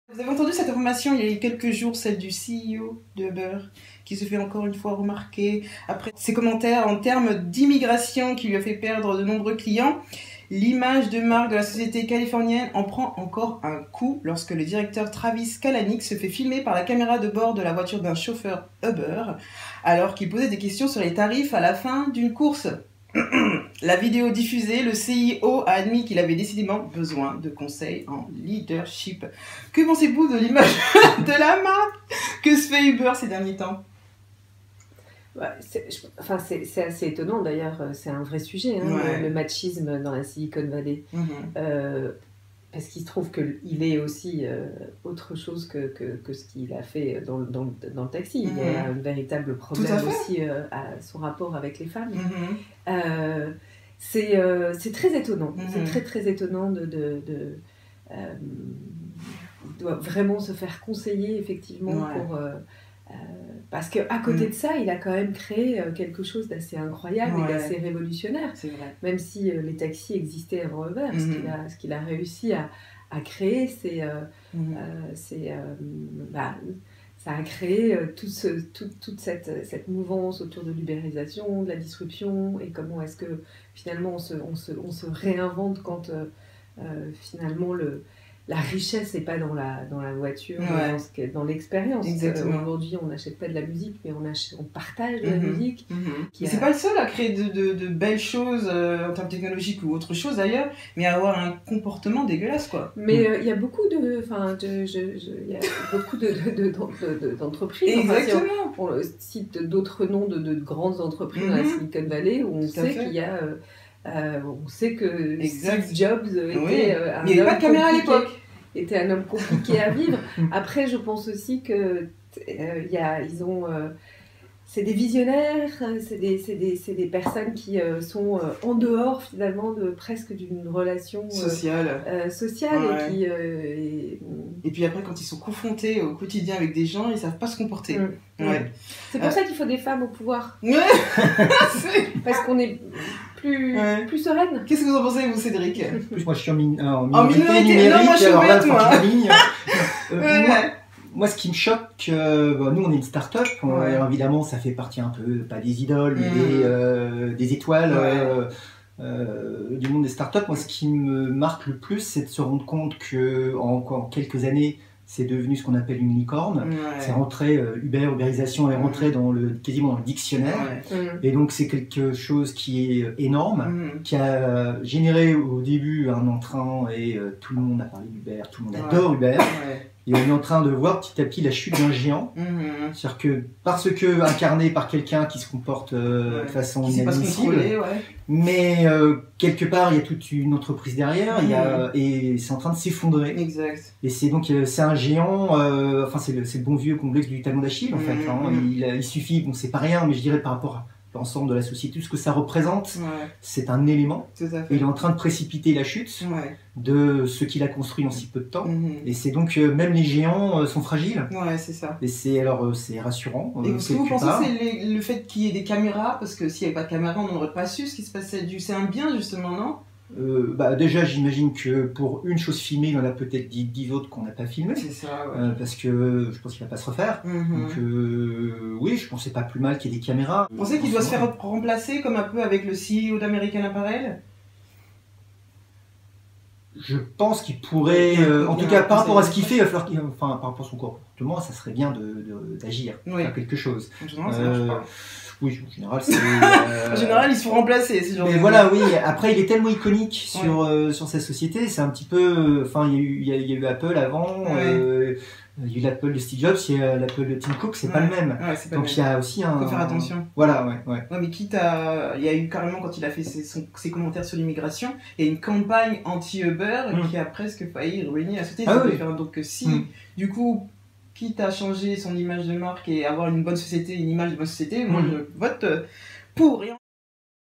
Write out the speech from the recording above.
Vous avez entendu cette information il y a quelques jours, celle du CEO de Uber, qui se fait encore une fois remarquer après ses commentaires en termes d'immigration qui lui a fait perdre de nombreux clients. L'image de marque de la société californienne en prend encore un coup lorsque le directeur Travis Kalanick se fait filmer par la caméra de bord de la voiture d'un chauffeur Uber alors qu'il posait des questions sur les tarifs à la fin d'une course. La vidéo diffusée, le CEO a admis qu'il avait décidément besoin de conseils en leadership. Que pensez-vous de l'image de la marque que se fait Uber ces derniers temps? C'est assez étonnant d'ailleurs, c'est un vrai sujet, hein, Ouais. le machisme dans la Silicon Valley. Parce qu'il se trouve qu'il est aussi autre chose que ce qu'il a fait dans le taxi. Il y a un véritable problème aussi à son rapport avec les femmes. C'est très étonnant. C'est très étonnant il doit vraiment se faire conseiller effectivement pour... parce qu'à côté de ça, il a quand même créé quelque chose d'assez incroyable et d'assez révolutionnaire. C'est vrai. Même si les taxis existaient avant Uber, ce qu'il a réussi à créer, ça a créé toute cette mouvance autour de l'ubérisation, de la disruption, et comment est-ce que finalement on se réinvente quand finalement la richesse n'est pas dans la voiture, dans l'expérience. Aujourd'hui, on n'achète pas de la musique, mais on partage de la musique. C'est pas le seul à créer de belles choses en termes technologiques ou autre chose d'ailleurs, mais à avoir un comportement dégueulasse, quoi. Mais il y a beaucoup d'entreprises. Exactement. On cite d'autres noms de grandes entreprises dans la Silicon Valley où on sait qu'il y a... on sait que Steve Jobs était un homme compliqué à vivre. Après, je pense aussi que c'est des visionnaires, c'est des personnes qui sont en dehors finalement presque d'une relation sociale et puis après, quand ils sont confrontés au quotidien avec des gens, ils savent pas se comporter. C'est pour ça qu'il faut des femmes au pouvoir. Parce qu'on est plus sereine. Qu'est-ce que vous en pensez, vous, Cédric? Plus moi, je suis en minorité numérique. Non, moi, je suis alors là, moi. Moi, ce qui me choque, nous, on est une start-up. Alors, évidemment, ça fait partie un peu, pas des idoles, mais des étoiles du monde des start-up. Moi, ce qui me marque le plus, c'est de se rendre compte qu'en quelques années, c'est devenu ce qu'on appelle une licorne. C'est rentré, Uberisation est rentré quasiment dans le dictionnaire. Et donc, c'est quelque chose qui est énorme, qui a généré au début un entrain et tout le monde a parlé d'Uber, tout le monde adore Uber. Et on est en train de voir petit à petit la chute d'un géant. C'est-à-dire que parce que incarné par quelqu'un qui se comporte de façon inadmissible, mais quelque part il y a toute une entreprise derrière, et c'est en train de s'effondrer. Exact. Et c'est donc c'est un géant, c'est le bon vieux complexe du talon d'Achille en fait. Il suffit, bon c'est pas rien, mais je dirais par rapport à l'ensemble de la société, tout ce que ça représente, c'est un élément. Et il est en train de précipiter la chute de ce qu'il a construit en si peu de temps. Et c'est donc, même les géants sont fragiles. C'est ça. Et c'est rassurant. Et ce que vous pensez, c'est le fait qu'il y ait des caméras, parce que s'il n'y avait pas de caméras, on n'aurait pas su ce qui se passait. C'est un bien, justement, non? Déjà, j'imagine que pour une chose filmée, il y en a peut-être 10 autres qu'on n'a pas filmées. C'est ça, parce que je pense qu'il ne va pas se refaire. Donc, oui, je pense que c'est pas plus mal qu'il y ait des caméras. Vous pensez qu'il doit se faire remplacer, comme un peu avec le CEO d'American Apparel? Je pense qu'il pourrait, en tout cas par rapport à ce qu'il fait, il va falloir par rapport à son comportement, ça serait bien d'agir, faire quelque chose. En général, ça marche pas. Oui, en général, c'est... En général, ils se font remplacer, ce genre de... Mais voilà, oui, après, il est tellement iconique sur sa société, c'est un petit peu... Enfin, il y a eu Apple avant, il y a eu l'Apple de Steve Jobs, il y a l'Apple de Tim Cook, c'est pas le même. Donc il y a aussi un... Faut faire attention. Voilà, mais quitte à... Il y a eu carrément, quand il a fait ses commentaires sur l'immigration, il y a une campagne anti-Uber qui a presque failli ruiner la société. Donc si, du coup, quitte à changer son image de marque et avoir une bonne société, une image de bonne société, moi je vote pour.